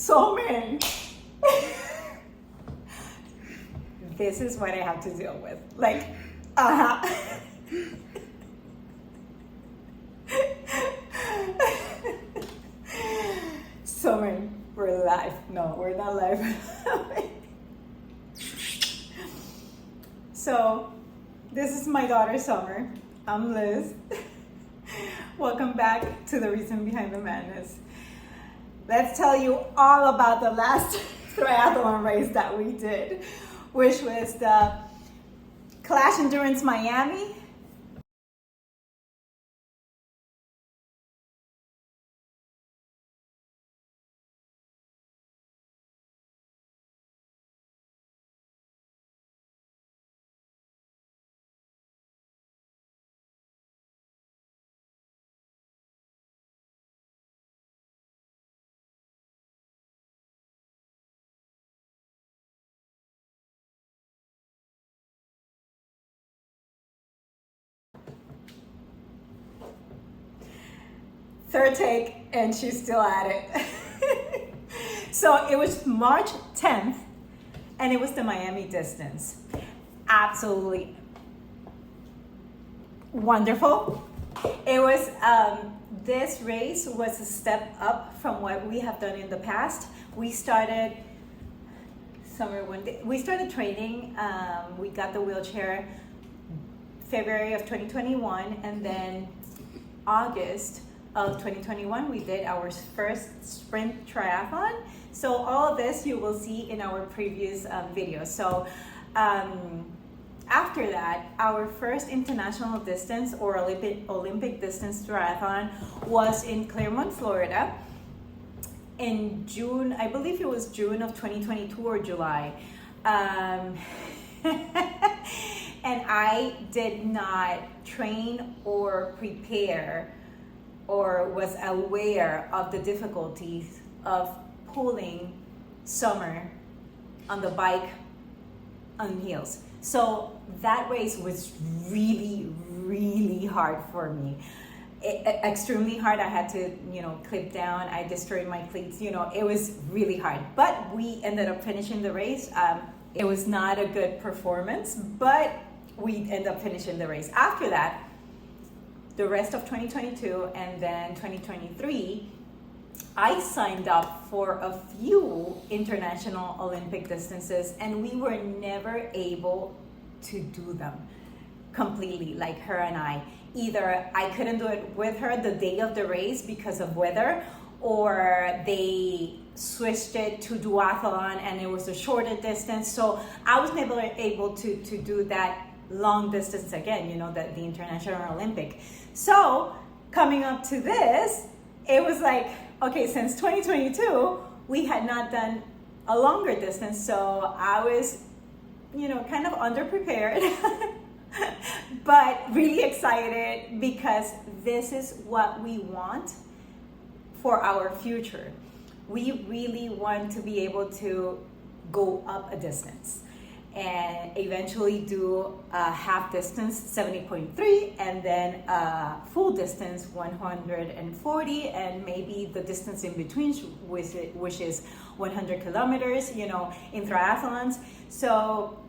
So man, this is what I have to deal with. Like, So man, we're live. No, we're not live. So, this is my daughter Summer. I'm Liz. Welcome back to The Reason Behind the Madness. Let's tell you all about the last triathlon race that we did, which was the Clash Endurance Miami. Third take, and she's still at it. So it was March 10th, and it was the Miami distance. Absolutely wonderful. It was, this race was a step up from what we have done in the past. We started we started training. We got the wheelchair February of 2021, and then August of 2021 we did our first sprint triathlon. So all of this you will see in our previous videos. So after that, our first international distance or Olympic distance triathlon was in Clermont, Florida in June. I believe it was June of 2022 or July. And I did not train or prepare or was aware of the difficulties of pulling Summer on the bike on heels. So that race was really, really hard for me. Extremely hard. I had to, clip down. I destroyed my cleats. It was really hard. But we ended up finishing the race. It was not a good performance, but we ended up finishing the race. After that, the rest of 2022 and then 2023, I signed up for a few international Olympic distances, and we were never able to do them completely, like her and I. Either I couldn't do it with her the day of the race because of weather, or they switched it to duathlon and it was a shorter distance. So I was never able to do that long distance again, the International Olympic. So coming up to this, it was like, okay, since 2022, we had not done a longer distance. So I was, kind of underprepared, but really excited because this is what we want for our future. We really want to be able to go up a distance and eventually do a half distance 70.3 and then a full distance 140, and maybe the distance in between, which is 100 kilometers, in triathlons. So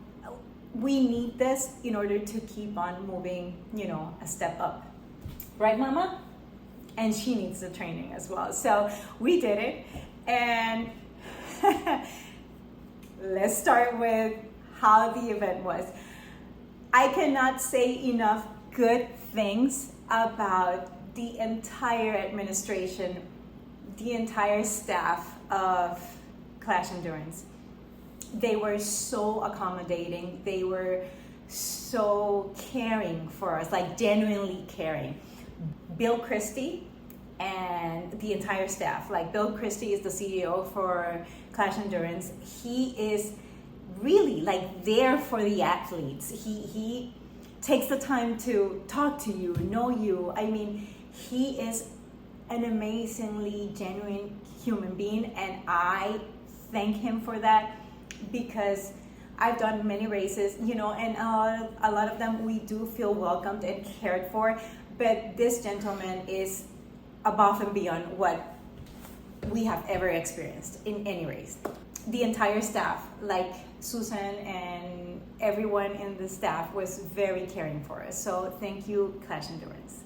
we need this in order to keep on moving, a step up. Right, Mama? And she needs the training as well. So we did it. And let's start with how the event was. I cannot say enough good things about the entire administration, the entire staff of Clash Endurance. They were so accommodating. They were so caring for us, like genuinely caring. Bill Christie and the entire staff, like Bill Christie is the CEO for Clash Endurance. He is really like there for the athletes. He takes the time to talk to you, know you. I mean, he is an amazingly genuine human being, and I thank him for that, because I've done many races, and a lot of them we do feel welcomed and cared for, but this gentleman is above and beyond what we have ever experienced in any race. The entire staff, like Susan and everyone in the staff, was very caring for us. So thank you, Clash Endurance,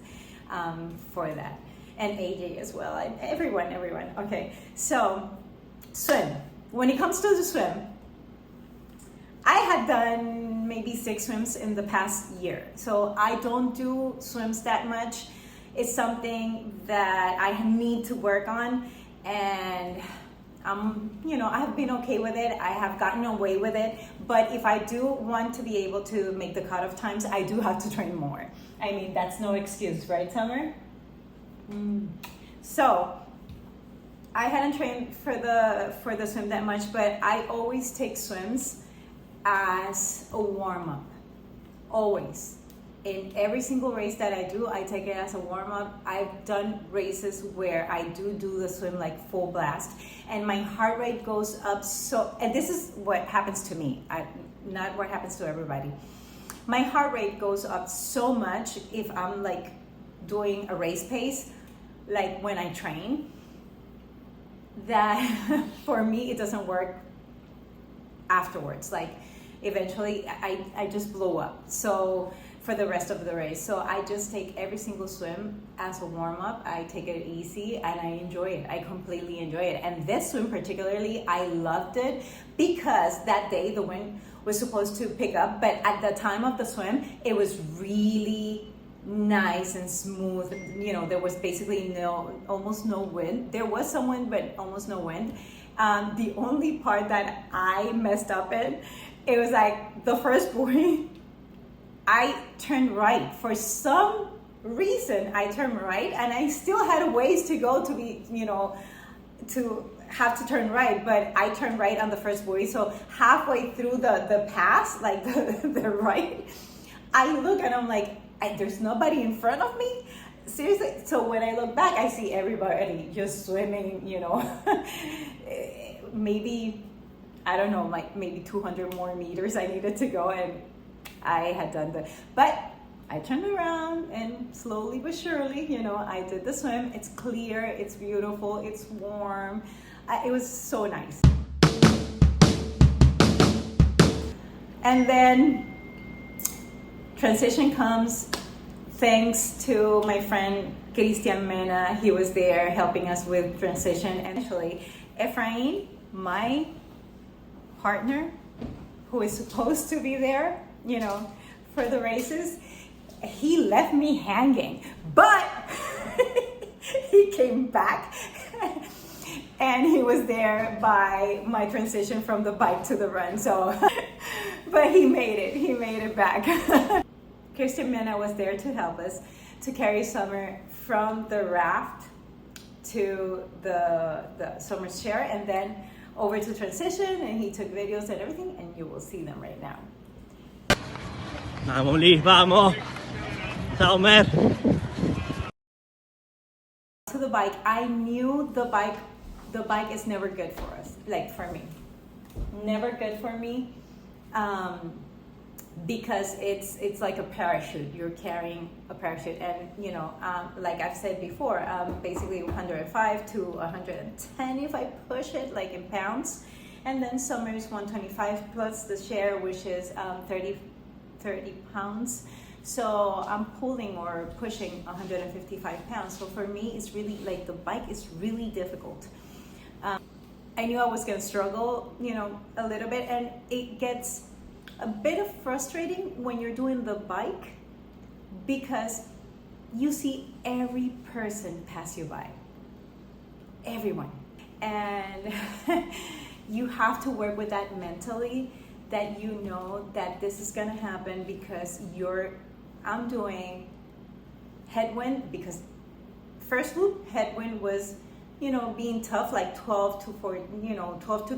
for that. And AJ as well, and everyone. Okay, so swim. When it comes to the swim, I had done maybe 6 swims in the past year. So I don't do swims that much. It's something that I need to work on, and I have been okay with it. I have gotten away with it. But if I do want to be able to make the cutoff times, I do have to train more. I mean, that's no excuse, right, Summer? So I hadn't trained for the swim that much, but I always take swims as a warm-up. Always. In every single race that I do, I take it as a warm-up. I've done races where I do the swim like full blast, and my heart rate goes up so, and this is what happens to me, not what happens to everybody. My heart rate goes up so much if I'm like doing a race pace, like when I train, that for me it doesn't work afterwards. Like eventually I just blow up. So for the rest of the race. So I just take every single swim as a warm-up. I take it easy and I enjoy it. I completely enjoy it. And this swim particularly, I loved it because that day the wind was supposed to pick up, but at the time of the swim, it was really nice and smooth. There was basically almost no wind. There was some wind, but almost no wind. The only part that I messed up in, it was like the first buoy, I turned right. For some reason, I turned right, and I still had a ways to go to be, to have to turn right, but I turned right on the first buoy. So halfway through the pass, like the right, I look and I'm like, there's nobody in front of me? Seriously? So when I look back, I see everybody just swimming, maybe, I don't know, like maybe 200 more meters I needed to go, and I had done but I turned around and slowly but surely, I did the swim. It's clear, it's beautiful, it's warm. It was so nice. And then transition comes, thanks to my friend Christian Mena. He was there helping us with transition. And actually, Efrain, my partner, who is supposed to be there, for the races, he left me hanging, but he came back and he was there by my transition from the bike to the run. So, but he made it back. Christian Mena was there to help us to carry Summer from the raft to the Summer's chair, and then over to transition, and he took videos and everything, and you will see them right now. Vamos, Liz, vamos. Ciao, Mer. To the bike, I knew the bike is never good for us, like for me. Never good for me, because it's like a parachute. You're carrying a parachute, and like I've said before, basically 105 to 110 if I push it, like in pounds, and then Summer is 125 plus the share, which is 30 pounds. So I'm pulling or pushing 155 pounds. So for me, it's really like the bike is really difficult. I knew I was gonna struggle, a little bit, and it gets a bit of frustrating when you're doing the bike because you see every person pass you by, everyone, and you have to work with that mentally, that that this is gonna happen because I'm doing headwind, because first loop headwind was being tough, like 12 to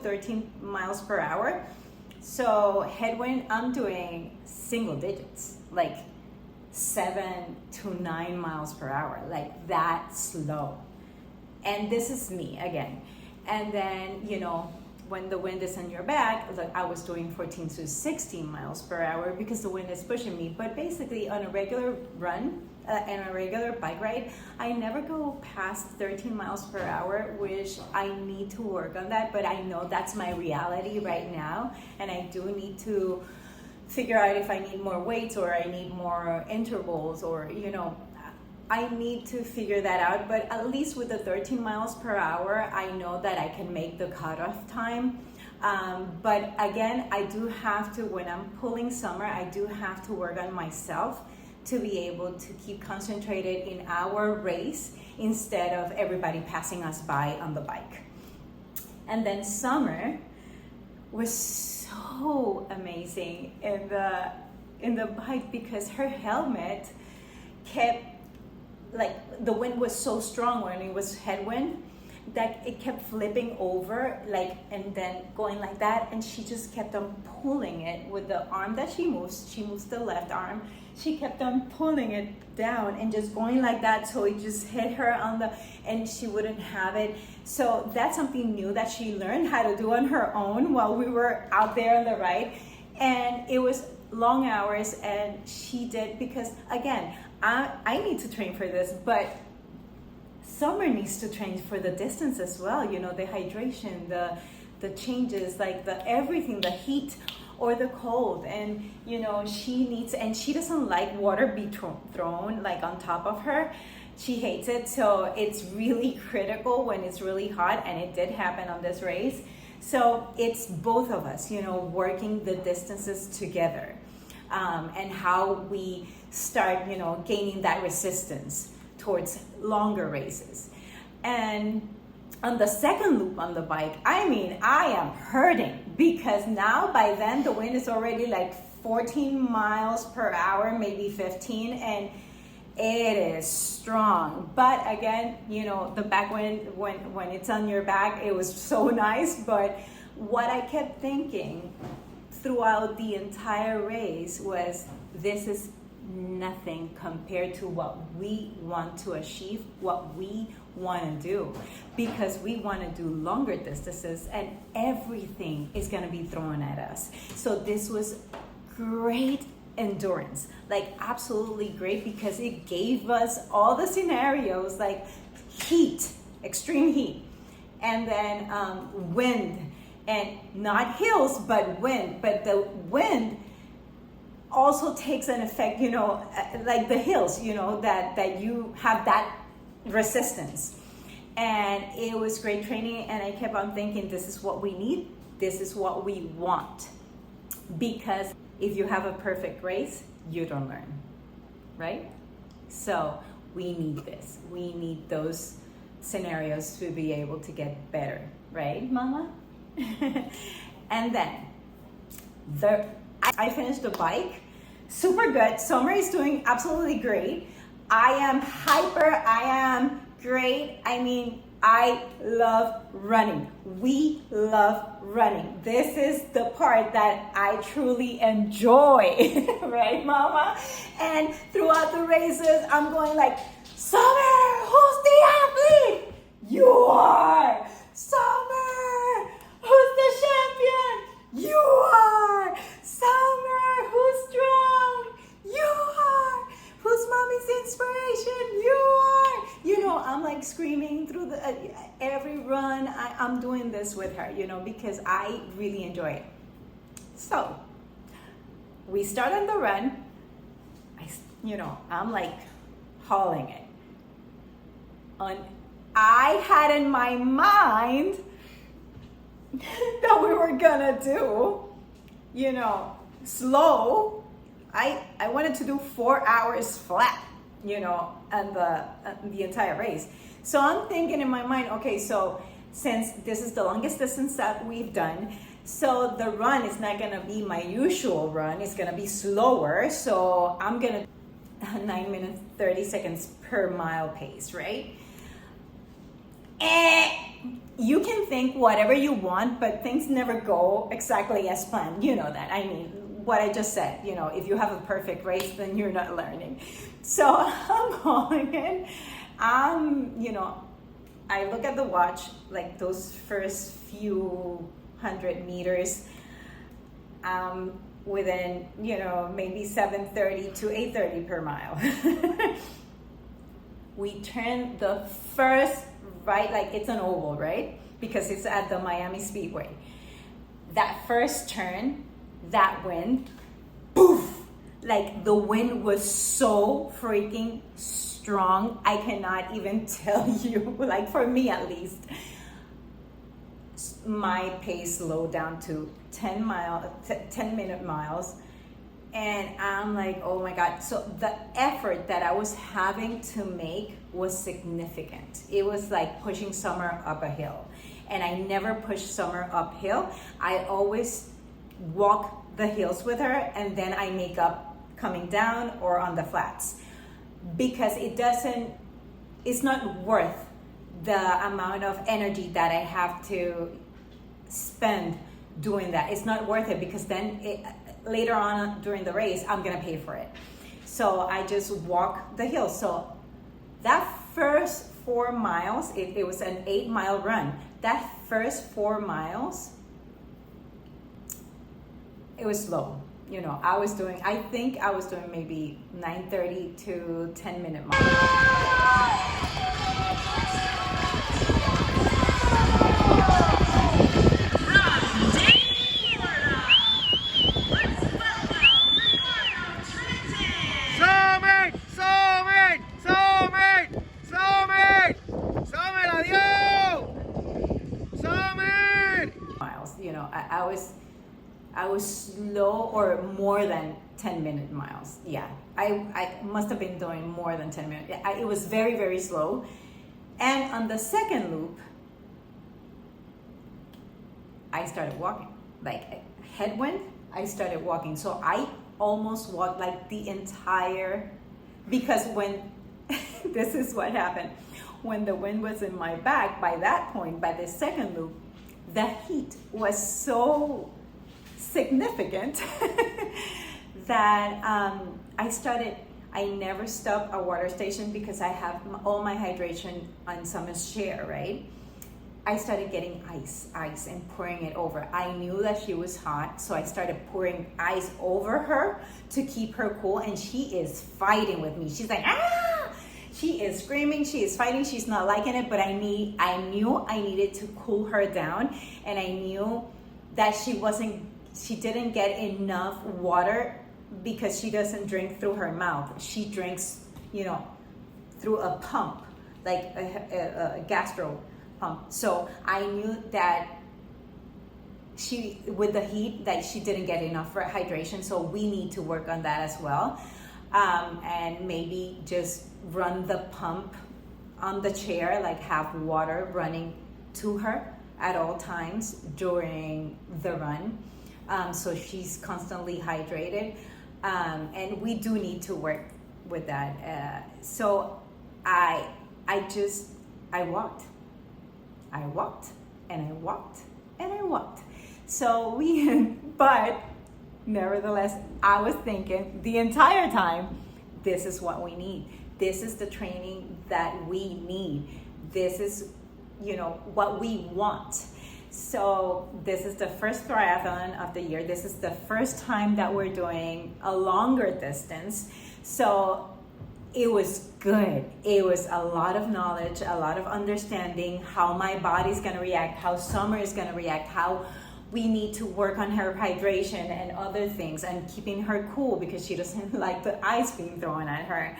13 miles per hour. So headwind, I'm doing single digits, like 7 to 9 miles per hour, like that slow. And this is me again. And then, when the wind is on your back, like I was doing 14 to 16 miles per hour because the wind is pushing me. But basically on a regular run, in a regular bike ride, I never go past 13 miles per hour, which I need to work on that, but I know that's my reality right now, and I do need to figure out if I need more weights or I need more intervals, or I need to figure that out. But at least with the 13 miles per hour, I know that I can make the cutoff time. But again, I do have to, when I'm pulling summer, I do have to work on myself to be able to keep concentrated in our race instead of everybody passing us by on the bike. And then summer was so amazing in the bike, because her helmet kept, like, the wind was so strong when it was headwind that it kept flipping over, like, and then going like that, and she just kept on pulling it with the arm that she moves the left arm, she kept on pulling it down and just going like that, so it just hit her and she wouldn't have it. So that's something new that she learned how to do on her own while we were out there on the ride. And it was long hours, and she did, because again, I need to train for this, but summer needs to train for the distance as well. The hydration, the changes, like everything, the heat or the cold. And she needs, and she doesn't like water be thrown like on top of her. She hates it. So it's really critical when it's really hot, and it did happen on this race. So it's both of us, working the distances together, and how we start, gaining that resistance towards longer races. And on the second loop on the bike, I am hurting, because now by then the wind is already like 14 miles per hour, maybe 15, and it is strong. But again, the back wind, when it's on your back, it was so nice. But what I kept thinking throughout the entire race was, this is nothing compared to what we want to achieve, what we want to do, because we want to do longer distances, and everything is going to be thrown at us. So this was great endurance, like absolutely great, because it gave us all the scenarios, like heat, extreme heat, and then wind, and not hills but wind. But the wind also takes an effect, like the hills, that you have that resistance. And it was great training, and I kept on thinking, this is what we need, this is what we want. Because if you have a perfect race, you don't learn, right? So we need this. We need those scenarios to be able to get better, right, Mama? And then I finished the bike, super good. Summer is doing absolutely great. I am hyper, I am great. I love running. We love running. This is the part that I truly enjoy, right, Mama? And throughout the races, I'm going like, Summer, who's the athlete? You are. Summer, who's the champion? You are. Summer, who's strong? You are. Who's mommy's inspiration? You are. I'm like screaming through every run. I'm doing this with her, because I really enjoy it. So we start on the run. I'm like hauling it. I had in my mind that we were gonna do, slow. I wanted to do 4 hours flat, and the entire race. So I'm thinking in my mind, okay, so since this is the longest distance that we've done, so the run is not gonna be my usual run, it's gonna be slower. So I'm gonna 9 minutes, 30 seconds per mile pace, right? And you can think whatever you want, but things never go exactly as planned. You know that. What I just said, if you have a perfect race, then you're not learning. So I'm going in. I look at the watch, like those first few 100 meters. within, maybe 7:30 to 8:30 per mile. We turned the first right, like it's an oval, right? Because it's at the Miami Speedway. That first turn, that wind, poof! Like the wind was so freaking strong. I cannot even tell you, like for me at least, my pace slowed down to 10-minute miles. And I'm like, oh my God. So the effort that I was having to make was significant. It was like pushing Summer up a hill. And I never pushed Summer uphill. I always walk the hills with her, and then I make up coming down or on the flats. Because it's not worth the amount of energy that I have to spend doing that. It's not worth it, because then later on during the race, I'm gonna pay for it. So I just walk the hill. So that first 4 miles, it was an 8-mile run. That first 4 miles, it was slow. I think I was doing maybe 9:30 to 10-minute miles. I was slow, or more than 10-minute miles. Yeah, I must have been doing more than 10 minutes. It was very, very slow. And on the second loop, I started walking. Like headwind, I started walking. So I almost walked like the entire, because when, this is what happened. When the wind was in my back, by that point, by the second loop, the heat was so significant that I never stopped a water station, because I have all my hydration on Summer's chair, right? I started getting ice and pouring it over. I knew that she was hot, so I started pouring ice over her to keep her cool, and she is fighting with me. She's like, ah! She is screaming, she is fighting, she's not liking it, but I knew I needed to cool her down, and I knew that she didn't get enough water, because she doesn't drink through her mouth. She drinks, through a pump, like a gastro pump. So I knew that with the heat, that she didn't get enough for hydration. So we need to work on that as well. And maybe just run the pump on the chair, like have water running to her at all times during the run. So she's constantly hydrated. And we do need to work with that. So I walked. I walked and I walked and I walked. So but nevertheless, I was thinking the entire time, this is what we need. This is the training that we need. This is, what we want. So this is the first triathlon of the year. This is the first time that we're doing a longer distance. So it was good. It was a lot of knowledge, a lot of understanding how my body's gonna react, how Summer is gonna react, how we need to work on her hydration and other things, and keeping her cool, because she doesn't like the ice being thrown at her.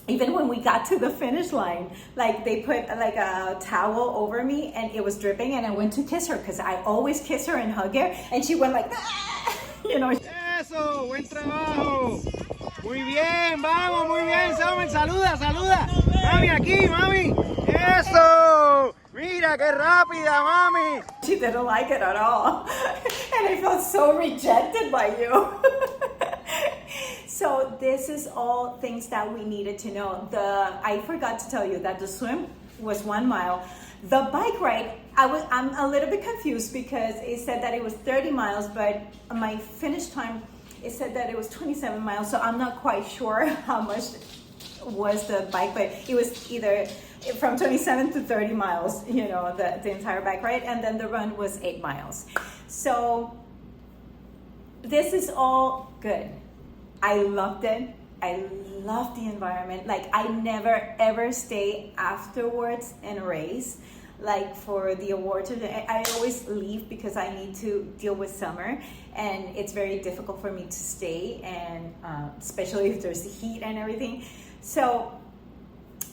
Even when we got to the finish line, like they put like a towel over me and it was dripping, and I went to kiss her, because I always kiss her and hug her, and she went like, ah! Eso, buen trabajo. Muy bien, vamos, muy bien, Samuel, saluda. Mami, aquí, mami. Eso. Mira, qué rápida, mami. She didn't like it at all. And I felt so rejected by you. So this is all things that we needed to know. I forgot to tell you that the swim was 1 mile. The bike ride, I'm a little bit confused, because it said that it was 30 miles, but my finish time, it said that it was 27 miles. So I'm not quite sure how much was the bike, but it was either from 27 to 30 miles, the entire bike ride. And then the run was 8 miles. So this is all good. I loved it. I love the environment. Like, I never ever stay afterwards in a race. Like for the awards, I always leave because I need to deal with summer, and it's very difficult for me to stay, and especially if there's heat and everything. So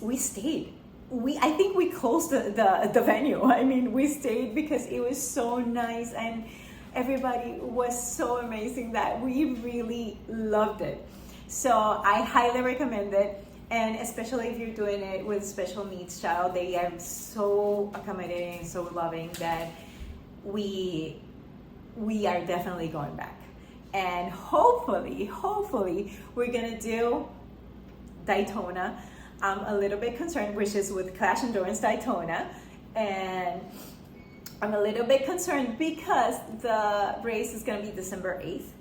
we stayed. I think we closed the venue. I mean, we stayed because it was so nice and everybody was so amazing that we really loved it. So I highly recommend it, and especially if you're doing it with special needs child, they are so accommodating, so loving that we are definitely going back. And hopefully we're gonna do Daytona. I'm a little bit concerned, which is with Clash Endurance Daytona, and I'm a little bit concerned because the race is gonna be December 8th.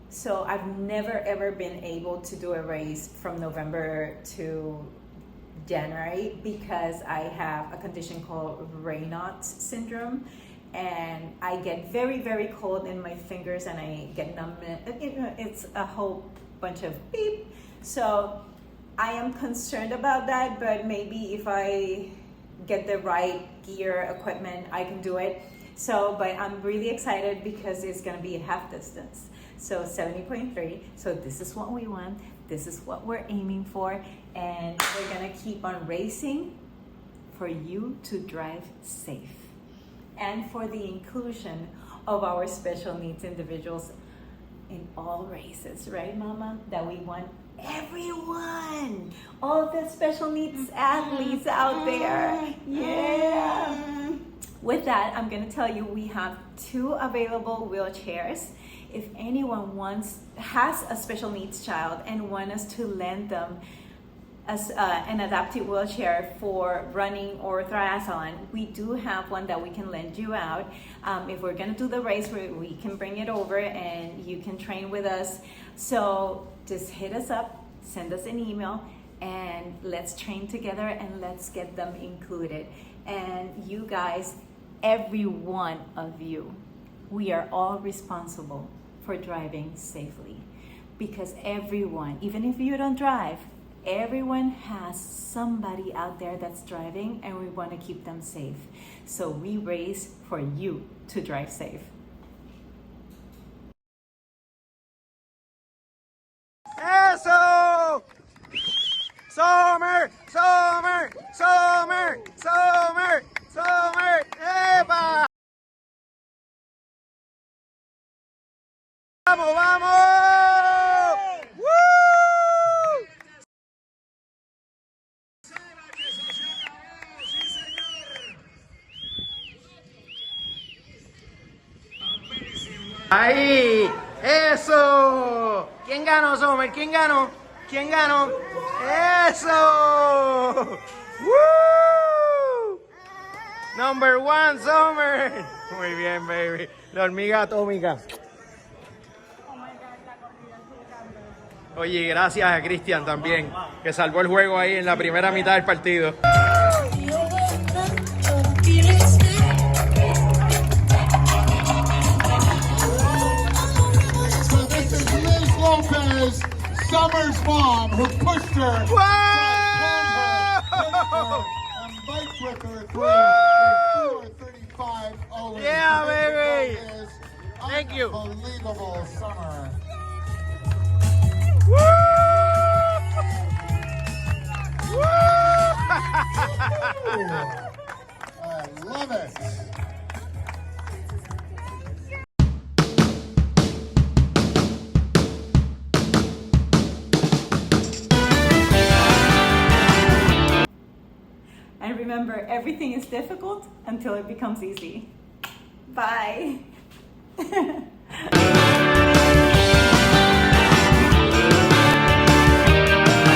So I've never ever been able to do a race from November to January because I have a condition called Raynaud's syndrome, and I get very cold in my fingers and I get numb. It's a whole bunch of beep. So I am concerned about that, but maybe if I get the right gear, equipment, I can do it. So, but I'm really excited because it's gonna be a half distance. So 70.3, so this is what we want, this is what we're aiming for, and we're gonna keep on racing for you to drive safe and for the inclusion of our special needs individuals in all races, right, Mama? That we want everyone, all the special needs athletes out there. Yeah. With that, I'm gonna tell you we have 2 available wheelchairs. If anyone has a special needs child and wants us to lend them as an adaptive wheelchair for running or triathlon, we do have one that we can lend you out. If we're gonna do the race, we can bring it over and you can train with us. So just hit us up, send us an email, and let's train together and let's get them included. And you guys, every one of you, we are all responsible for driving safely, because everyone, even if you don't drive, everyone has somebody out there that's driving, and we want to keep them safe. So we race for you to drive safe. Eso! Summer! Summer! Summer! Summer! Summer! ¡Epa! ¡Vamos, vamos! ¡Woo! ¡Ahí! ¡Eso! ¿Quién ganó, Summer? ¿Quién ganó? ¿Quién ganó? ¡Eso! ¡Woo! Number 1, Summer. Muy bien, baby. La hormiga atómica. Oye, gracias a Cristian también, que salvó el juego ahí en la primera mitad del partido. So this is Liz Lopez, Summer's mom, who pushed her, and biked with her through a 4:35. Yeah, baby. Thank you. Unbelievable, Summer. Woo! Woo! I love it. And remember, everything is difficult until it becomes easy. Bye.